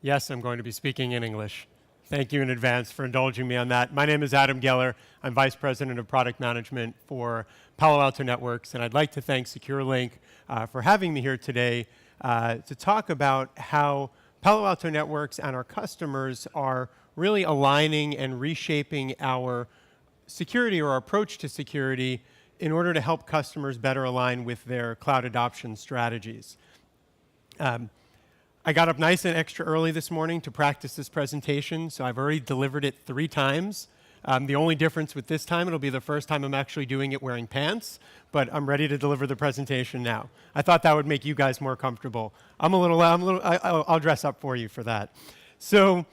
Yes, I'm going to be speaking in English. Thank you in advance for indulging me on that. My name is Adam Geller. I'm Vice President of Product Management for Palo Alto Networks, and I'd like to thank SecureLink for having me here today to talk about how Palo Alto Networks and our customers are really aligning and reshaping our security or our approach to security in order to help customers better align with their cloud adoption strategies. I got up nice and extra early this morning to practice this presentation, so I've already delivered it 3 times. The only difference with this time, it'll be the first time I'm actually doing it wearing pants, but I'm ready to deliver the presentation now. I thought that would make you guys more comfortable. I'll dress up for you for that. So,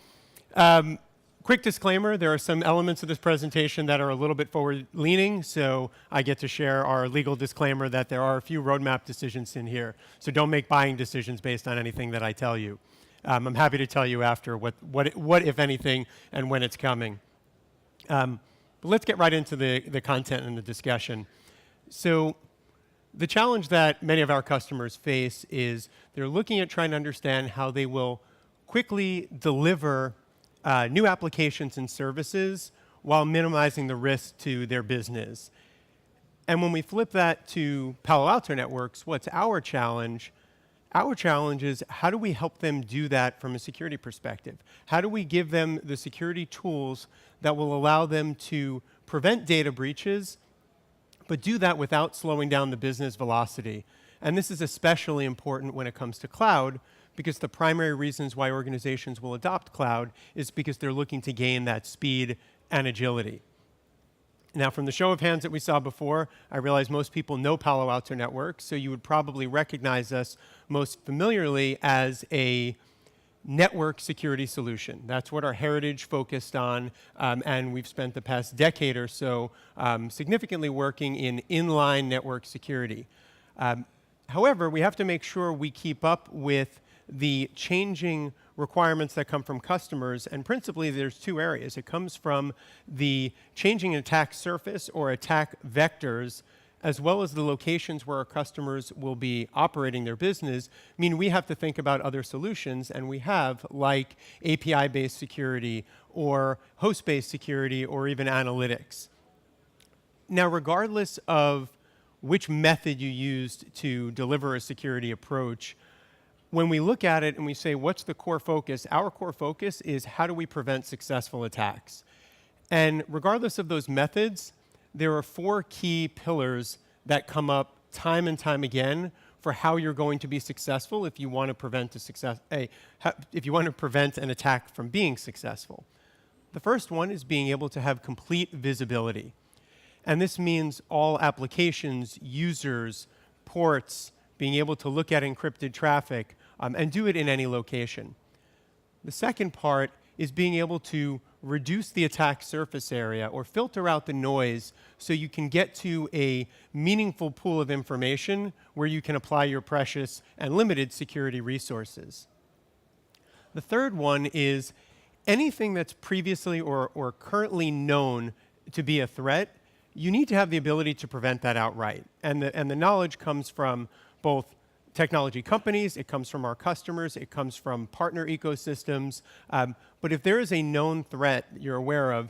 quick disclaimer, there are some elements of this presentation that are a little bit forward-leaning, so I get to share our legal disclaimer that there are a few roadmap decisions in here. So don't make buying decisions based on anything that I tell you. I'm happy to tell you after what if anything, and when it's coming. But let's get right into the content and the discussion. So the challenge that many of our customers face is they're looking at trying to understand how they will quickly deliver new applications and services while minimizing the risk to their business. And when we flip that to Palo Alto Networks, what's our challenge? Our challenge is how do we help them do that from a security perspective? How do we give them the security tools that will allow them to prevent data breaches, but do that without slowing down the business velocity? And this is especially important when it comes to cloud, because the primary reasons why organizations will adopt cloud is because they're looking to gain that speed and agility. Now, from the show of hands that we saw before, I realize most people know Palo Alto Networks, so you would probably recognize us most familiarly as a network security solution. That's what our heritage focused on, and we've spent the past decade or so significantly working in inline network security. However, we have to make sure we keep up with the changing requirements that come from customers, and principally there's 2 areas. It comes from the changing attack surface or attack vectors, as well as the locations where our customers will be operating their business. I mean, we have to think about other solutions, and we have, like API-based security or host-based security or even analytics. Now, regardless of which method you used to deliver a security approach, when we look at it and we say, what's the core focus? Our core focus is how do we prevent successful attacks? And regardless of those methods, there are 4 key pillars that come up time and time again for how you're going to be successful if you want to prevent if you want to prevent an attack from being successful. The first one is being able to have complete visibility. And this means all applications, users, ports, being able to look at encrypted traffic, and do it in any location. The second part is being able to reduce the attack surface area or filter out the noise so you can get to a meaningful pool of information where you can apply your precious and limited security resources. The third one is anything that's previously or currently known to be a threat, you need to have the ability to prevent that outright. And the knowledge comes from both technology companies, it comes from our customers, it comes from partner ecosystems. But if there is a known threat you're aware of,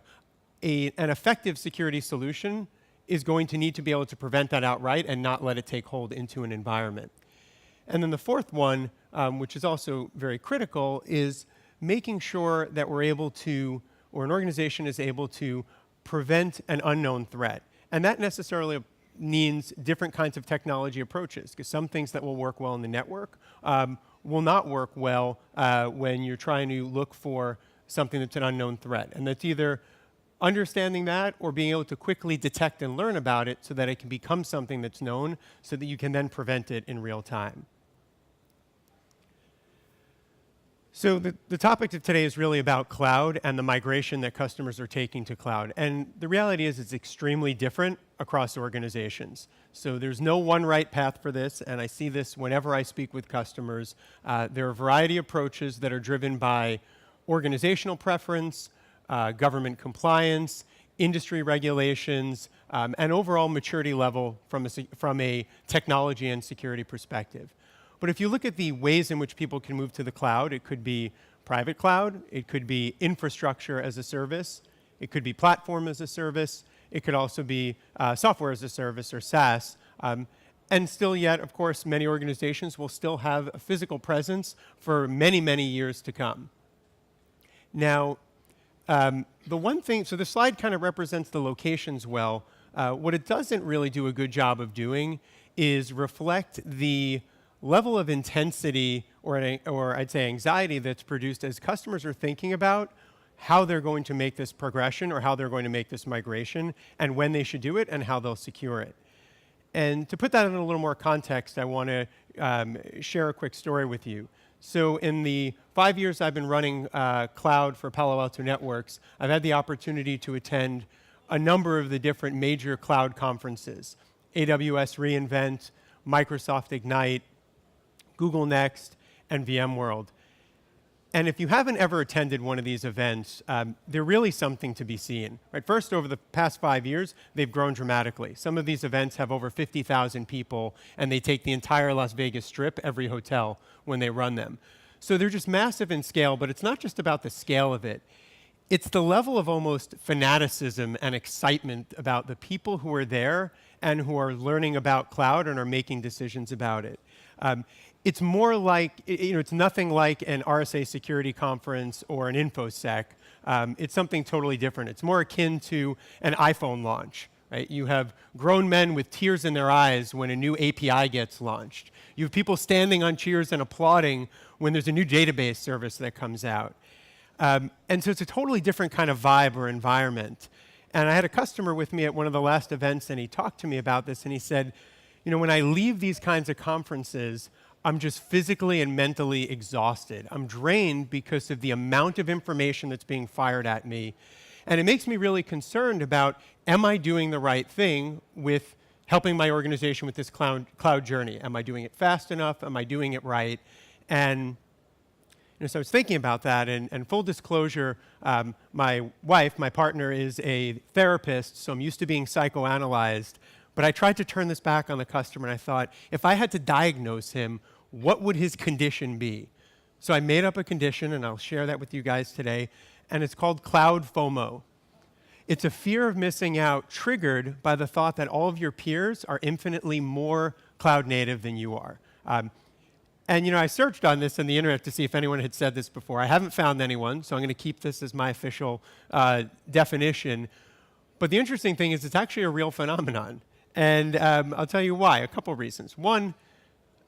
an effective security solution is going to need to be able to prevent that outright and not let it take hold into an environment. And then the fourth one, which is also very critical, is making sure that we're able to, or an organization is able to prevent an unknown threat. And that necessarily means different kinds of technology approaches, because some things that will work well in the network will not work well when you're trying to look for something that's an unknown threat. And that's either understanding that or being able to quickly detect and learn about it so that it can become something that's known so that you can then prevent it in real time. So the topic of today is really about cloud and the migration that customers are taking to cloud. And the reality is it's extremely different across organizations. So there's no one right path for this, and I see this whenever I speak with customers. There are a variety of approaches that are driven by organizational preference, government compliance, industry regulations, and overall maturity level from a technology and security perspective. But if you look at the ways in which people can move to the cloud, it could be private cloud. It could be infrastructure as a service. It could be platform as a service. It could also be software as a service, or SaaS. And still yet, of course, many organizations will still have a physical presence for many, many years to come. Now, the one thing, so the slide kind of represents the locations well. What it doesn't really do a good job of doing is reflect the level of intensity or I'd say anxiety that's produced as customers are thinking about how they're going to make this progression or how they're going to make this migration and when they should do it and how they'll secure it. And to put that in a little more context, I want to share a quick story with you. So in the 5 years I've been running cloud for Palo Alto Networks, I've had the opportunity to attend a number of the different major cloud conferences: AWS reInvent, Microsoft Ignite, Google Next, and VMworld. And if you haven't ever attended one of these events, they're really something to be seen. Right? First, over the past 5 years, they've grown dramatically. Some of these events have over 50,000 people, and they take the entire Las Vegas Strip, every hotel, when they run them. So they're just massive in scale, but it's not just about the scale of it. It's the level of almost fanaticism and excitement about the people who are there and who are learning about cloud and are making decisions about it. It's more like, it's nothing like an RSA security conference or an InfoSec. It's something totally different. It's more akin to an iPhone launch, right? You have grown men with tears in their eyes when a new API gets launched. You have people standing on chairs and applauding when there's a new database service that comes out. And so it's a totally different kind of vibe or environment. And I had a customer with me at one of the last events, and he talked to me about this, and he said, when I leave these kinds of conferences, I'm just physically and mentally exhausted. I'm drained because of the amount of information that's being fired at me. And it makes me really concerned about, am I doing the right thing with helping my organization with this cloud journey? Am I doing it fast enough? Am I doing it right? And so I was thinking about that, and full disclosure, my wife, my partner, is a therapist, so I'm used to being psychoanalyzed. But I tried to turn this back on the customer, and I thought, if I had to diagnose him, what would his condition be? So I made up a condition, and I'll share that with you guys today, and it's called cloud FOMO. It's a fear of missing out triggered by the thought that all of your peers are infinitely more cloud native than you are. And I searched on this on the internet to see if anyone had said this before. I haven't found anyone, so I'm going to keep this as my official definition. But the interesting thing is it's actually a real phenomenon. And I'll tell you why, a couple reasons. One,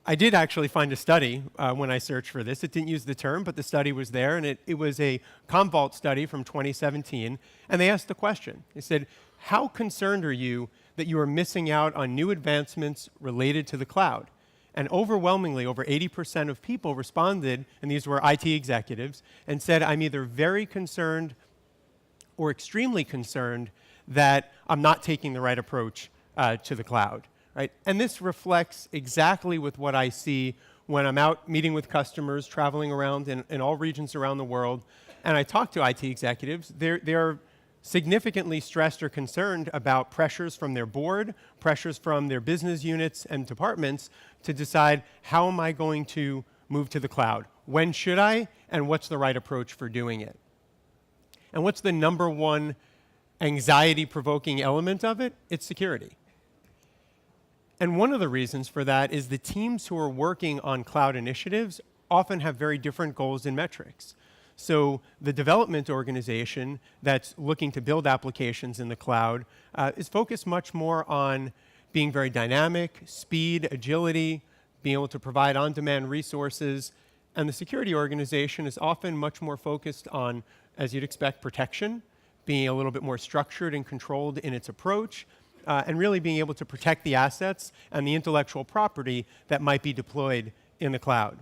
I did actually find a study when I searched for this. It didn't use the term, but the study was there, and it was a Commvault study from 2017, and they asked the question. They said, how concerned are you that you are missing out on new advancements related to the cloud? And overwhelmingly, over 80% of people responded, and these were IT executives, and said, I'm either very concerned or extremely concerned that I'm not taking the right approach to the cloud, right? And this reflects exactly with what I see when I'm out meeting with customers, traveling around in all regions around the world, and I talk to IT executives. They're significantly stressed or concerned about pressures from their board, pressures from their business units and departments to decide, how am I going to move to the cloud? When should I? And what's the right approach for doing it? And what's the number one anxiety-provoking element of it? It's security. And one of the reasons for that is the teams who are working on cloud initiatives often have very different goals and metrics. So the development organization that's looking to build applications in the cloud is focused much more on being very dynamic, speed, agility, being able to provide on-demand resources. And the security organization is often much more focused on, as you'd expect, protection, being a little bit more structured and controlled in its approach, and really being able to protect the assets and the intellectual property that might be deployed in the cloud.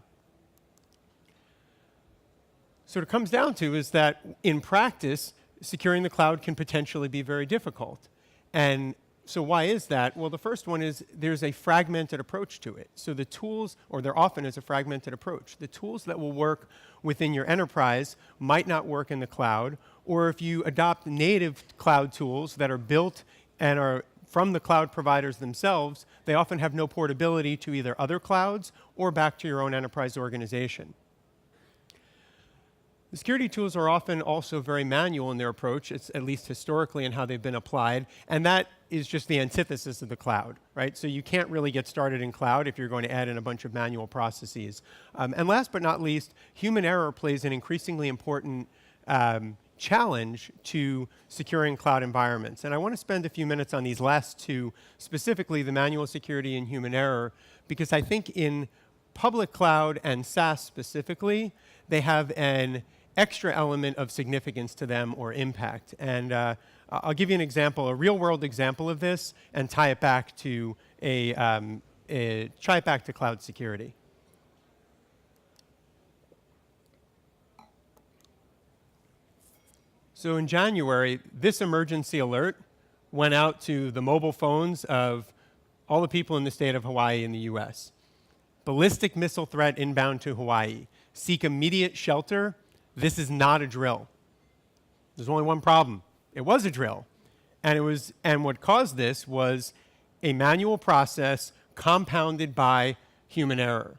So what it comes down to is that in practice, securing the cloud can potentially be very difficult. And so why is that? Well, the first one is there's a fragmented approach to it. So the tools, or there often is a fragmented approach. The tools that will work within your enterprise might not work in the cloud, or if you adopt native cloud tools that are built and are from the cloud providers themselves, they often have no portability to either other clouds or back to your own enterprise organization. The security tools are often also very manual in their approach, it's at least historically in how they've been applied, and that is just the antithesis of the cloud, right? So you can't really get started in cloud if you're going to add in a bunch of manual processes. And last but not least, human error plays an increasingly important challenge to securing cloud environments. And I want to spend a few minutes on these last two, specifically the manual security and human error, because I think in public cloud and SaaS specifically, they have an extra element of significance to them or impact. And I'll give you an example, a real-world example of this, and tie it back to cloud security. So in January, this emergency alert went out to the mobile phones of all the people in the state of Hawaii in the US. Ballistic missile threat inbound to Hawaii. Seek immediate shelter. This is not a drill. There's only one problem. It was a drill. And what caused this was a manual process compounded by human error.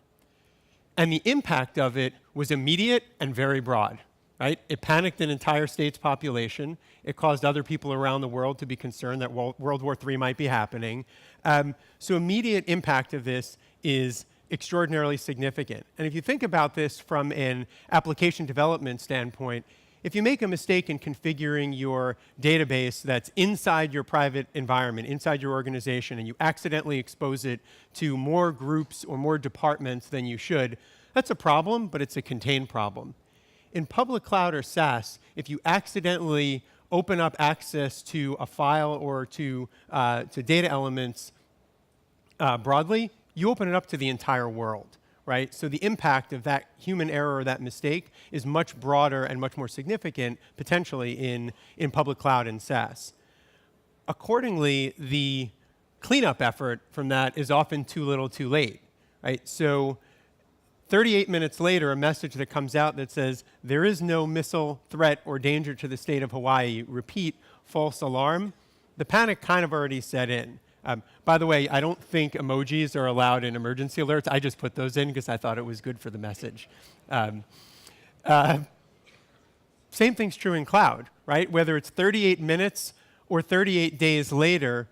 And the impact of it was immediate and very broad. Right? It panicked an entire state's population. It caused other people around the world to be concerned that World War III might be happening. So immediate impact of this is extraordinarily significant. And if you think about this from an application development standpoint, if you make a mistake in configuring your database that's inside your private environment, inside your organization, and you accidentally expose it to more groups or more departments than you should, that's a problem, but it's a contained problem. In public cloud or SaaS, if you accidentally open up access to a file or to data elements broadly, you open it up to the entire world, right? So the impact of that human error or that mistake is much broader and much more significant, potentially, in public cloud and SaaS. Accordingly, the cleanup effort from that is often too little too late, right? So 38 minutes later, a message that comes out that says, there is no missile threat or danger to the state of Hawaii. Repeat, false alarm. The panic kind of already set in. By the way, I don't think emojis are allowed in emergency alerts. I just put those in because I thought it was good for the message. Same thing's true in cloud, right? Whether it's 38 minutes or 38 days later,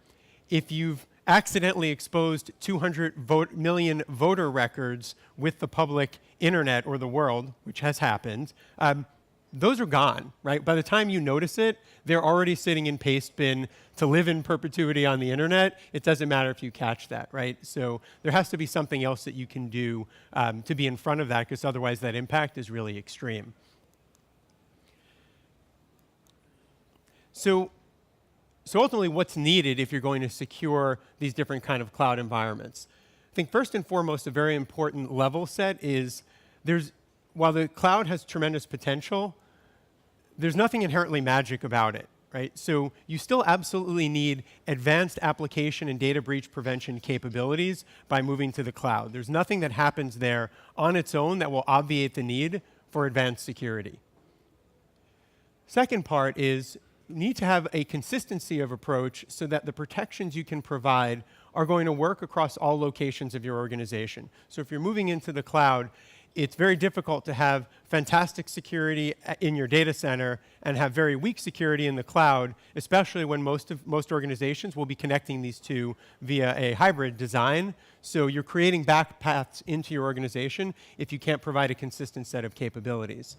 if you've accidentally exposed 200 million voter records with the public internet or the world, which has happened, those are gone, right? By the time you notice it, they're already sitting in paste bin to live in perpetuity on the internet. It doesn't matter if you catch that, right? So there has to be something else that you can do to be in front of that, because otherwise that impact is really extreme. So ultimately, what's needed if you're going to secure these different kind of cloud environments? I think first and foremost, a very important level set is while the cloud has tremendous potential, there's nothing inherently magic about it, right? So you still absolutely need advanced application and data breach prevention capabilities by moving to the cloud. There's nothing that happens there on its own that will obviate the need for advanced security. Second part is you need to have a consistency of approach so that the protections you can provide are going to work across all locations of your organization. So if you're moving into the cloud, it's very difficult to have fantastic security in your data center and have very weak security in the cloud, especially when most organizations will be connecting these two via a hybrid design. So you're creating back paths into your organization if you can't provide a consistent set of capabilities.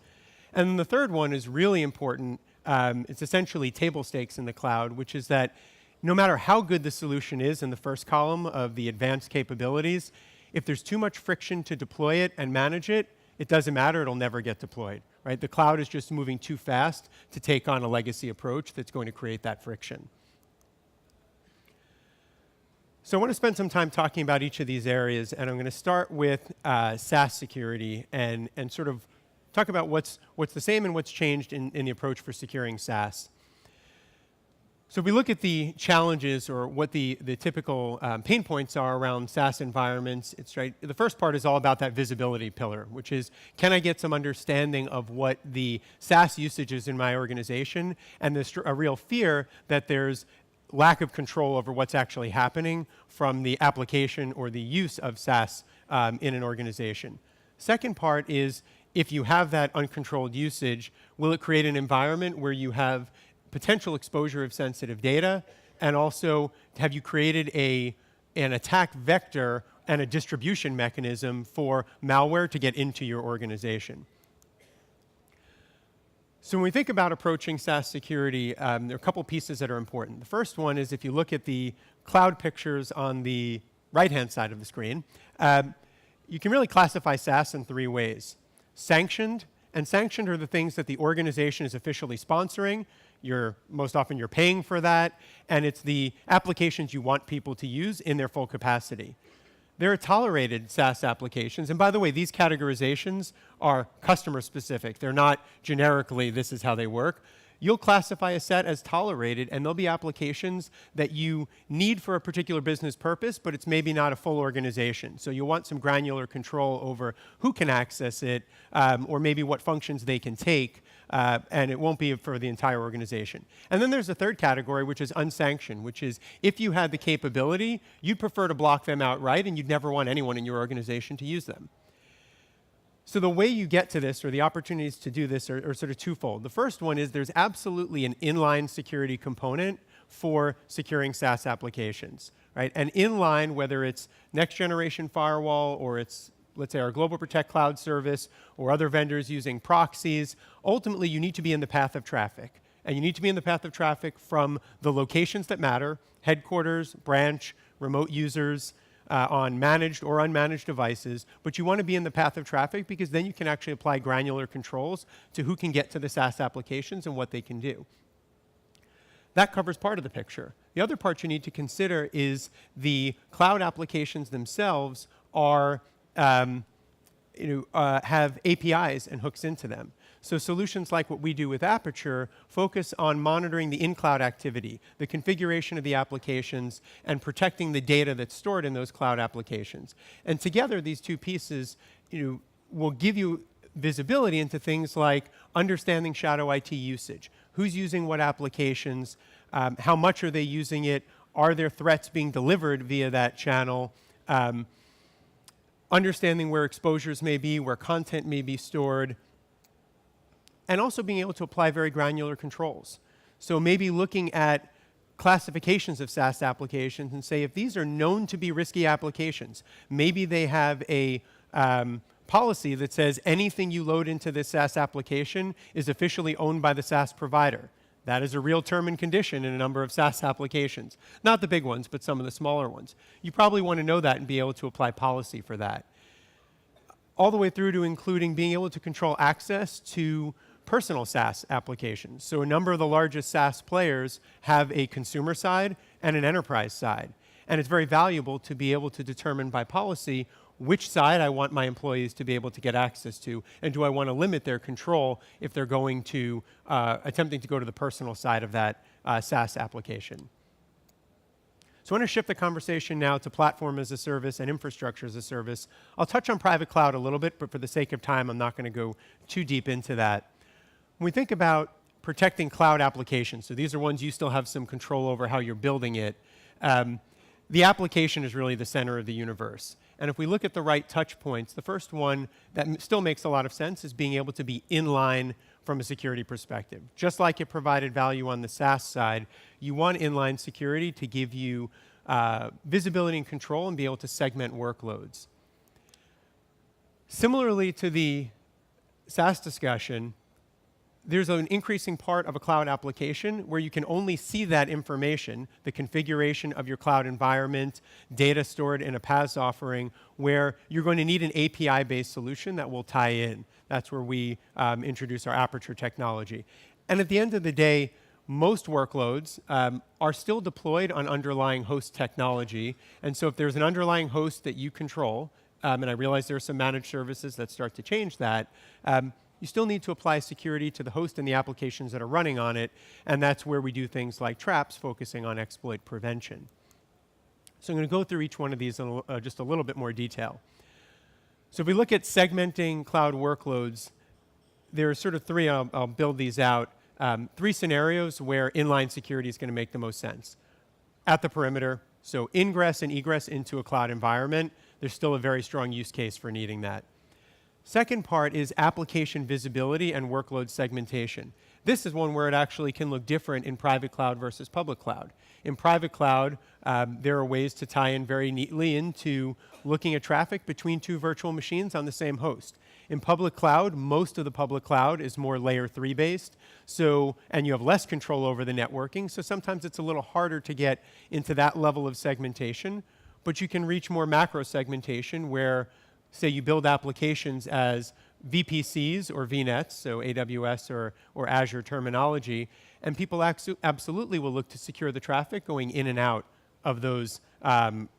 And then the third one is really important. It's essentially table stakes in the cloud, which is that no matter how good the solution is in the first column of the advanced capabilities, if there's too much friction to deploy it and manage it, it doesn't matter, it'll never get deployed, right? The cloud is just moving too fast to take on a legacy approach that's going to create that friction. So I want to spend some time talking about each of these areas, and I'm going to start with SaaS security and sort of talk about what's the same and what's changed in the approach for securing SaaS. So if we look at the challenges or what the typical pain points are around SaaS environments, the first part is all about that visibility pillar, which is, can I get some understanding of what the SaaS usage is in my organization? And there's a real fear that there's lack of control over what's actually happening from the application or the use of SaaS in an organization. Second part is, if you have that uncontrolled usage, will it create an environment where you have potential exposure of sensitive data? And also, have you created an attack vector and a distribution mechanism for malware to get into your organization? So when we think about approaching SaaS security, there are a couple pieces that are important. The first one is, if you look at the cloud pictures on the right-hand side of the screen, you can really classify SaaS in three ways. Sanctioned, and sanctioned are the things that the organization is officially sponsoring. Most often you're paying for that, and it's the applications you want people to use in their full capacity. There are tolerated SaaS applications, and by the way, these categorizations are customer specific. They're not generically, this is how they work. You'll classify a set as tolerated, and there'll be applications that you need for a particular business purpose, but it's maybe not a full organization. So you'll want some granular control over who can access it, or maybe what functions they can take, and it won't be for the entire organization. And then there's a third category, which is unsanctioned, which is, if you had the capability, you'd prefer to block them outright, and you'd never want anyone in your organization to use them. So the way you get to this, or the opportunities to do this, are sort of twofold. The first one is, there's absolutely an inline security component for securing SaaS applications, right? And inline, whether it's next generation firewall, or it's, let's say, our Global Protect cloud service, or other vendors using proxies, ultimately you need to be in the path of traffic. And you need to be in the path of traffic from the locations that matter: headquarters, branch, remote users, on managed or unmanaged devices. But you want to be in the path of traffic, because then you can actually apply granular controls to who can get to the SaaS applications and what they can do. That covers part of the picture. The other part you need to consider is the cloud applications themselves have APIs and hooks into them. So solutions like what we do with Aperture focus on monitoring the in-cloud activity, the configuration of the applications, and protecting the data that's stored in those cloud applications. And together, these two pieces will give you visibility into things like understanding shadow IT usage. Who's using what applications? How much are they using it? Are there threats being delivered via that channel? Understanding where exposures may be, where content may be stored, and also being able to apply very granular controls. So maybe looking at classifications of SaaS applications and say, if these are known to be risky applications, maybe they have a policy that says anything you load into this SaaS application is officially owned by the SaaS provider. That is a real term and condition in a number of SaaS applications. Not the big ones, but some of the smaller ones. You probably want to know that and be able to apply policy for that. All the way through to including being able to control access to personal SaaS applications. So a number of the largest SaaS players have a consumer side and an enterprise side. And it's very valuable to be able to determine by policy which side I want my employees to be able to get access to, and do I want to limit their control if they're going to attempting to go to the personal side of that SaaS application. So I want to shift the conversation now to platform as a service and infrastructure as a service. I'll touch on private cloud a little bit, but for the sake of time, I'm not going to go too deep into that. When we think about protecting cloud applications, so these are ones you still have some control over how you're building it, the application is really the center of the universe. And if we look at the right touch points, the first one that still makes a lot of sense is being able to be inline from a security perspective. Just like it provided value on the SaaS side, you want inline security to give you visibility and control and be able to segment workloads. Similarly to the SaaS discussion, there's an increasing part of a cloud application where you can only see that information, the configuration of your cloud environment, data stored in a PaaS offering, where you're going to need an API-based solution that will tie in. That's where we introduce our Aperture technology. And at the end of the day, most workloads are still deployed on underlying host technology. And so if there's an underlying host that you control, and I realize there are some managed services that start to change that, you still need to apply security to the host and the applications that are running on it, and that's where we do things like traps, focusing on exploit prevention. So I'm going to go through each one of these in just a little bit more detail. So if we look at segmenting cloud workloads, there are sort of three, I'll build these out, three scenarios where inline security is going to make the most sense. At the perimeter, so ingress and egress into a cloud environment, there's still a very strong use case for needing that. Second part is application visibility and workload segmentation. This is one where it actually can look different in private cloud versus public cloud. In private cloud, there are ways to tie in very neatly into looking at traffic between two virtual machines on the same host. In public cloud, most of the public cloud is more layer 3 based, and you have less control over the networking, so sometimes it's a little harder to get into that level of segmentation, but you can reach more macro segmentation where, say, you build applications as VPCs or VNets, so AWS or Azure terminology, and people absolutely will look to secure the traffic going in and out of those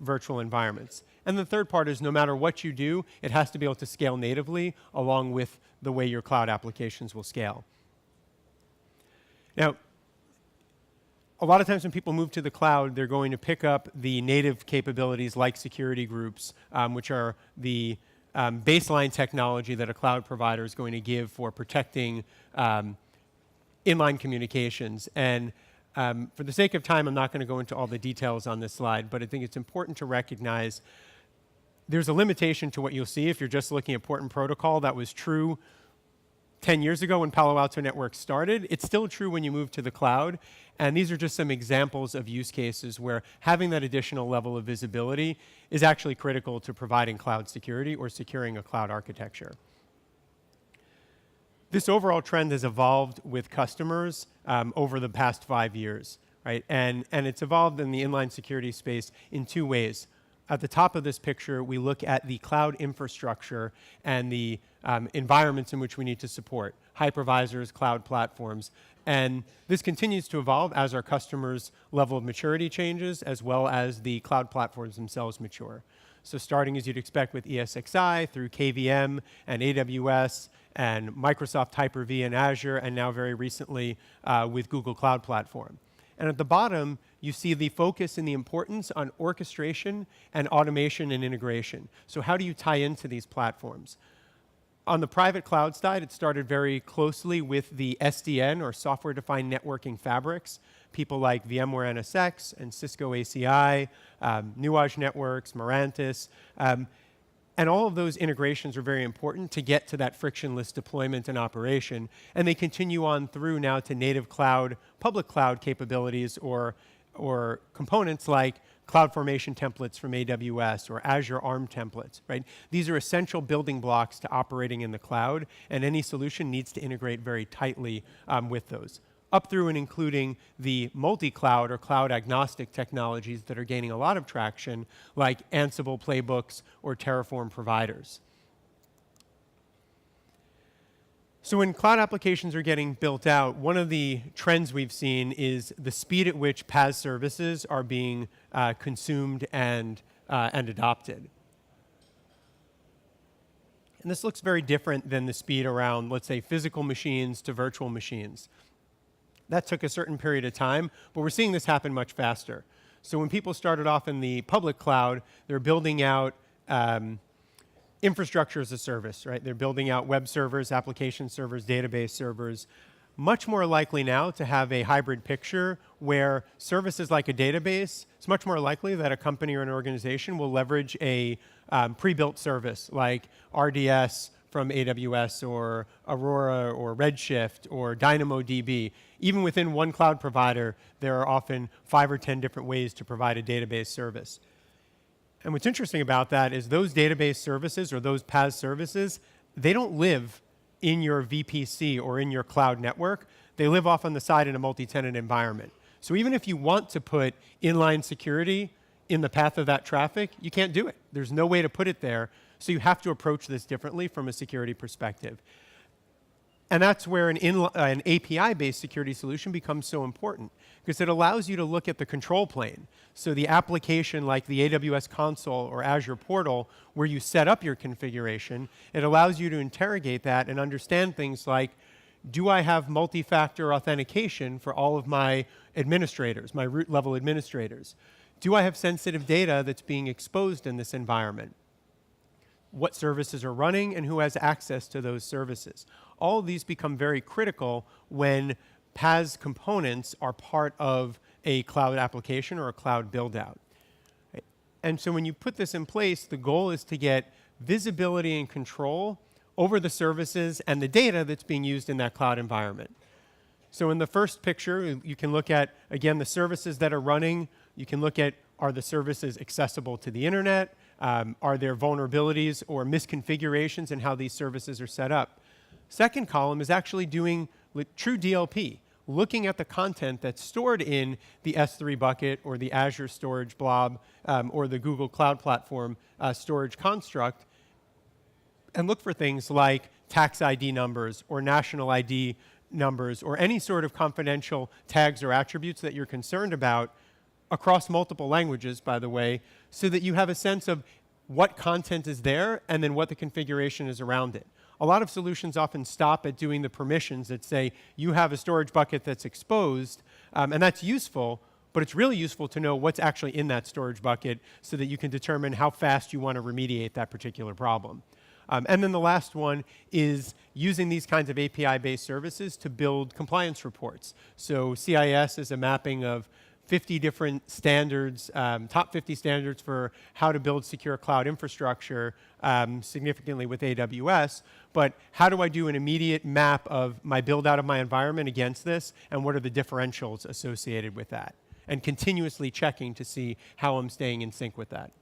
virtual environments. And the third part is no matter what you do, it has to be able to scale natively along with the way your cloud applications will scale. Now, a lot of times when people move to the cloud, they're going to pick up the native capabilities like security groups, which are the baseline technology that a cloud provider is going to give for protecting inline communications. And for the sake of time, I'm not going to go into all the details on this slide, but I think it's important to recognize there's a limitation to what you'll see if you're just looking at port and protocol. That was true 10 years ago when Palo Alto Networks started. It's still true when you move to the cloud. And these are just some examples of use cases where having that additional level of visibility is actually critical to providing cloud security or securing a cloud architecture. This overall trend has evolved with customers over the past 5 years, right? And it's evolved in the inline security space in two ways. At the top of this picture, we look at the cloud infrastructure and the environments in which we need to support, hypervisors, cloud platforms. And this continues to evolve as our customers' level of maturity changes, as well as the cloud platforms themselves mature. So starting as you'd expect with ESXi through KVM and AWS and Microsoft Hyper-V and Azure, and now very recently with Google Cloud Platform. And at the bottom, you see the focus and the importance on orchestration and automation and integration. So how do you tie into these platforms? On the private cloud side, it started very closely with the SDN, or software-defined networking fabrics. People like VMware NSX and Cisco ACI, Nuage Networks, Mirantis. And all of those integrations are very important to get to that frictionless deployment and operation. And they continue on through now to native cloud, public cloud capabilities or components like CloudFormation templates from AWS or Azure ARM templates, right? These are essential building blocks to operating in the cloud, and any solution needs to integrate very tightly with those, up through and including the multi-cloud or cloud-agnostic technologies that are gaining a lot of traction, like Ansible playbooks or Terraform providers. So when cloud applications are getting built out, one of the trends we've seen is the speed at which PaaS services are being consumed and adopted. And this looks very different than the speed around, let's say, physical machines to virtual machines. That took a certain period of time, but we're seeing this happen much faster. So when people started off in the public cloud, they're building out infrastructure as a service, right? They're building out web servers, application servers, database servers. Much more likely now to have a hybrid picture where services like a database, it's much more likely that a company or an organization will leverage a pre-built service like RDS from AWS or Aurora or Redshift or DynamoDB. Even within one cloud provider, there are often 5 or 10 different ways to provide a database service. And what's interesting about that is those database services or those PaaS services, they don't live in your VPC or in your cloud network. They live off on the side in a multi-tenant environment. So even if you want to put inline security in the path of that traffic, you can't do it. There's no way to put it there. So you have to approach this differently from a security perspective. And that's where an API-based security solution becomes so important, because it allows you to look at the control plane. So the application like the AWS console or Azure portal, where you set up your configuration, it allows you to interrogate that and understand things like, do I have multi-factor authentication for all of my administrators, my root level administrators? Do I have sensitive data that's being exposed in this environment? What services are running and who has access to those services? All of these become very critical when PaaS components are part of a cloud application or a cloud build-out. And so when you put this in place, the goal is to get visibility and control over the services and the data that's being used in that cloud environment. So in the first picture, you can look at, again, the services that are running. You can look at, are the services accessible to the internet? Are there vulnerabilities or misconfigurations in how these services are set up? Second column is actually doing true DLP, looking at the content that's stored in the S3 bucket or the Azure storage blob or the Google Cloud Platform storage construct, and look for things like tax ID numbers or national ID numbers or any sort of confidential tags or attributes that you're concerned about across multiple languages, by the way, so that you have a sense of what content is there and then what the configuration is around it. A lot of solutions often stop at doing the permissions that say you have a storage bucket that's exposed, and that's useful, but it's really useful to know what's actually in that storage bucket so that you can determine how fast you want to remediate that particular problem. And then the last one is using these kinds of API-based services to build compliance reports. So CIS is a mapping of 50 different standards, top 50 standards for how to build secure cloud infrastructure, significantly with AWS. But how do I do an immediate map of my build out of my environment against this, and what are the differentials associated with that? And continuously checking to see how I'm staying in sync with that.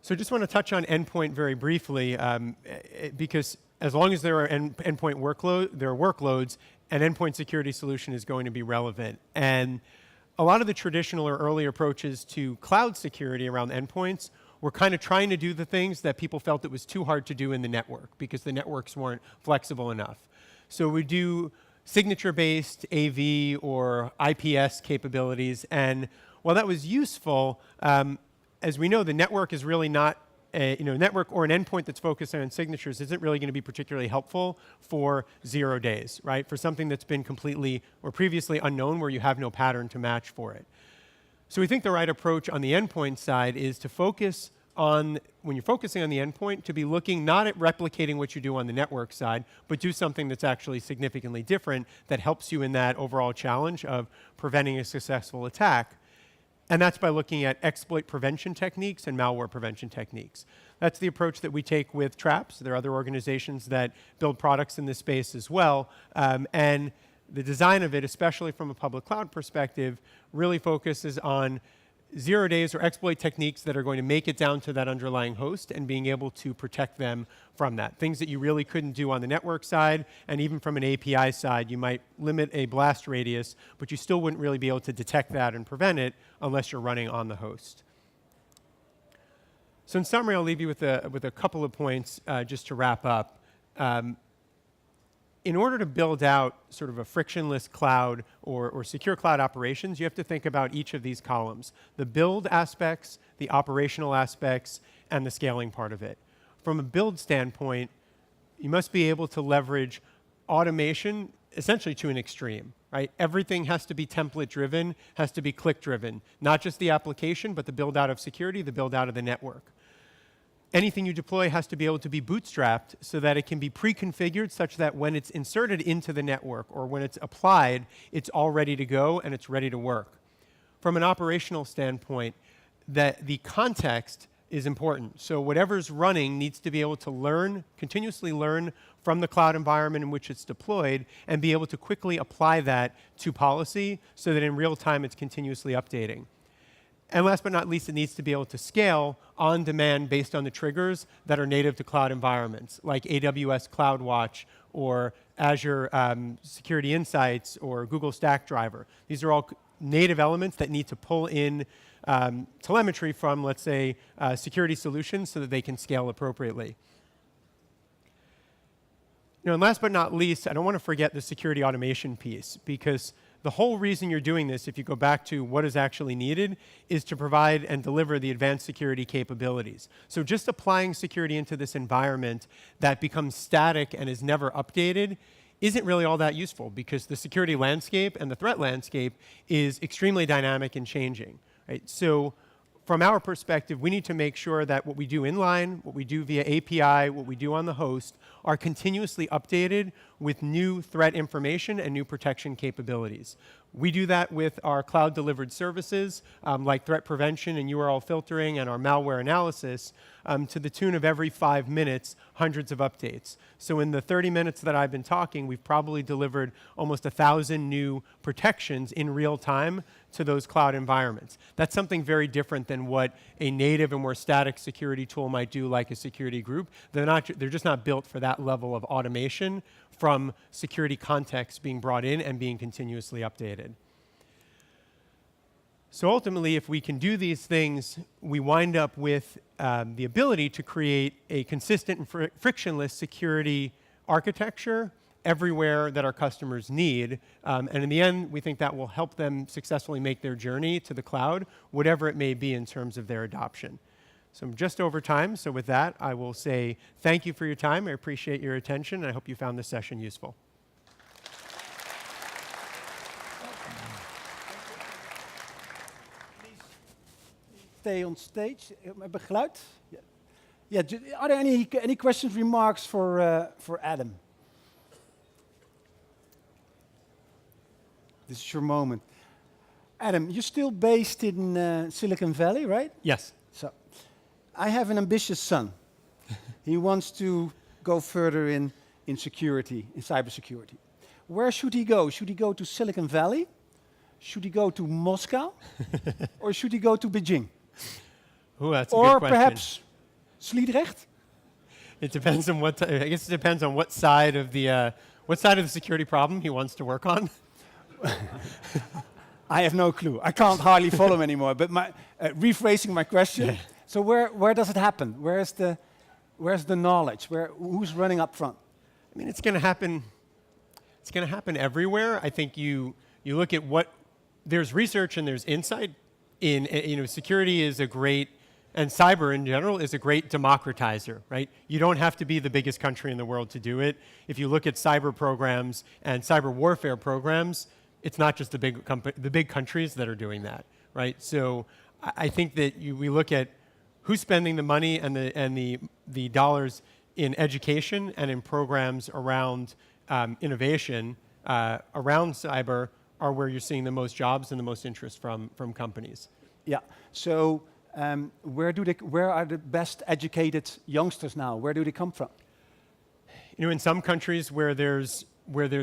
So I just want to touch on endpoint very briefly, because as long as there are endpoint workloads, an endpoint security solution is going to be relevant. And a lot of the traditional or early approaches to cloud security around endpoints were kind of trying to do the things that people felt it was too hard to do in the network because the networks weren't flexible enough. So we do signature-based AV or IPS capabilities. And while that was useful, as we know, the network is really not network or an endpoint that's focused on signatures isn't really going to be particularly helpful for 0 days, right? For something that's been completely or previously unknown where you have no pattern to match for it. So we think the right approach on the endpoint side is to focus on, when you're focusing on the endpoint, to be looking not at replicating what you do on the network side, but do something that's actually significantly different that helps you in that overall challenge of preventing a successful attack. And that's by looking at exploit prevention techniques and malware prevention techniques. That's the approach that we take with Traps. There are other organizations that build products in this space as well. And the design of it, especially from a public cloud perspective, really focuses on 0 days or exploit techniques that are going to make it down to that underlying host and being able to protect them from that. Things that you really couldn't do on the network side, and even from an API side, you might limit a blast radius, but you still wouldn't really be able to detect that and prevent it unless you're running on the host. So in summary, I'll leave you with a couple of points just to wrap up. In order to build out sort of a frictionless cloud or secure cloud operations, you have to think about each of these columns: the build aspects, the operational aspects, and the scaling part of it. From a build standpoint, you must be able to leverage automation essentially to an extreme, right? Everything has to be template-driven, has to be click-driven, not just the application, but the build-out of security, the build-out of the network. Anything you deploy has to be able to be bootstrapped so that it can be pre-configured such that when it's inserted into the network or when it's applied, it's all ready to go and it's ready to work. From an operational standpoint, that the context is important. So whatever's running needs to be able to learn, continuously learn from the cloud environment in which it's deployed and be able to quickly apply that to policy so that in real time it's continuously updating. And last but not least, it needs to be able to scale on demand based on the triggers that are native to cloud environments, like AWS CloudWatch or Azure Security Insights or Google Stack Driver. These are all native elements that need to pull in telemetry from, let's say, security solutions so that they can scale appropriately. And last but not least, I don't want to forget the security automation piece, because the whole reason you're doing this, if you go back to what is actually needed, is to provide and deliver the advanced security capabilities. So just applying security into this environment that becomes static and is never updated isn't really all that useful, because the security landscape and the threat landscape is extremely dynamic and changing, right? So from our perspective, we need to make sure that what we do inline, what we do via API, what we do on the host are continuously updated with new threat information and new protection capabilities. We do that with our cloud-delivered services, like threat prevention and URL filtering and our malware analysis, to the tune of every 5 minutes, hundreds of updates. So in the 30 minutes that I've been talking, we've probably delivered almost 1,000 new protections in real time to those cloud environments. That's something very different than what a native and more static security tool might do, like a security group. They're just not built for that level of automation from security context being brought in and being continuously updated. So ultimately, if we can do these things, we wind up with the ability to create a consistent and frictionless security architecture everywhere that our customers need. And in the end, we think that will help them successfully make their journey to the cloud, whatever it may be in terms of their adoption. So I'm just over time. So with that, I will say thank you for your time. I appreciate your attention, and I hope you found this session useful. Stay on stage. Hebben geluid? Yeah. Are there any questions, remarks for Adam? This is your moment. Adam, you're still based in Silicon Valley, right? Yes. So, I have an ambitious son. He wants to go further in security, in cybersecurity. Where should he go? Should he go to Silicon Valley? Should he go to Moscow? Or should he go to Beijing? Ooh, that's a good question. Or perhaps Sliedrecht? It depends on what. I guess it depends on what side of the security problem he wants to work on. I have no clue. I can't hardly follow him anymore. But rephrasing my question. Yeah. So where does it happen? Where's the knowledge? Who's running up front? I mean, it's going to happen. It's going to happen everywhere. I think you look at what there's research and there's insight in. Security is a great, and cyber in general is a great democratizer, right? You don't have to be the biggest country in the world to do it. If you look at cyber programs and cyber warfare programs, it's not just the big countries that are doing that, right? So I think that we look at who's spending the money and the dollars in education and in programs around innovation around cyber are where you're seeing the most jobs and the most interest from companies. Yeah. So where are the best educated youngsters now? Where do they come from? In some countries where there's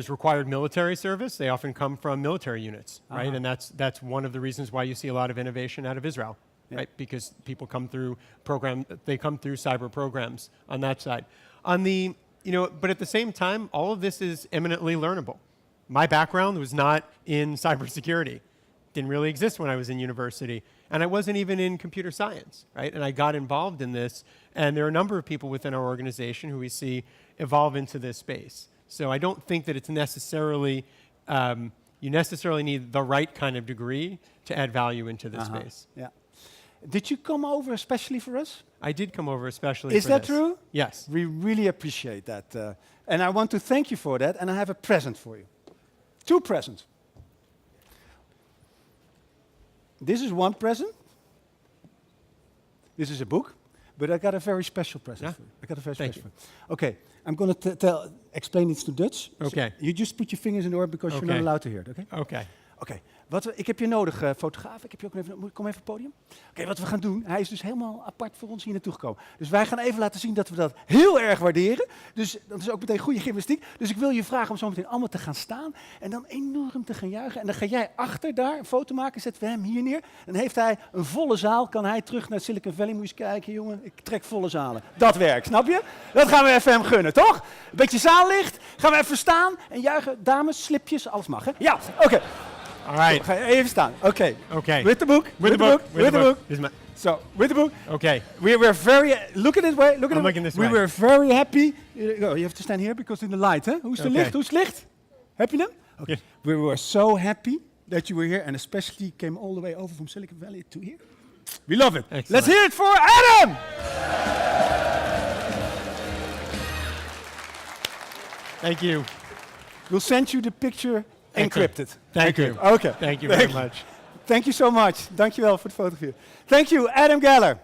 required military service, they often come from military units, right? And that's one of the reasons why you see a lot of innovation out of Israel, right? Because people come through cyber programs on that side. But at the same time, all of this is eminently learnable. My background was not in cybersecurity. Didn't really exist when I was in university. And I wasn't even in computer science, right? And I got involved in this. And there are a number of people within our organization who we see evolve into this space. So I don't think that it's necessarily, you necessarily need the right kind of degree to add value into this space. Yeah. Did you come over especially for us? I did come over especially for this. Is that true? Yes. We really appreciate that. And I want to thank you for that. And I have a present for you. 2 presents. This is one present. This is a book. But I got a very special present for you. I got a very special present. Okay, I'm going to explain it to Dutch. Okay. So you just put your fingers in the oor because you're not allowed to hear it, okay? Okay. Oké. Ik heb je nodig, fotograaf. Ik heb je ook even. Kom even op het podium. Oké, wat we gaan doen. Hij is dus helemaal apart voor ons hier naartoe gekomen. Dus wij gaan even laten zien dat we dat heel erg waarderen. Dus dat is ook meteen goede gymnastiek. Dus ik wil je vragen om zo meteen allemaal te gaan staan. En dan enorm te gaan juichen. En dan ga jij achter daar een foto maken. Zetten we hem hier neer. Dan heeft hij een volle zaal. Kan hij terug naar Silicon Valley. Moet je eens kijken, jongen. Ik trek volle zalen. Dat werkt, snap je? Dat gaan we even hem gunnen, toch? Een beetje zaallicht. Gaan we even staan en juichen. Dames, slipjes, alles mag, hè? Ja, oké. All right. Ga je even staan. Okay. With the book. With the book. So, with the book. Okay. We were very... Look at it way. Look at it. Looking this way. We were very happy. You have to stand here because in the light, huh? Who's the licht? Who's licht? Heb je hem? Okay. Yeah. We were so happy that you were here and especially came all the way over from Silicon Valley to here. We love it. Excellent. Let's hear it for Adam! Thank you. We'll send you the picture encrypted. Thank you. Okay. Thank you very much. Thank you so much. Dankjewel voor de fotografie. Thank you, Adam Geller.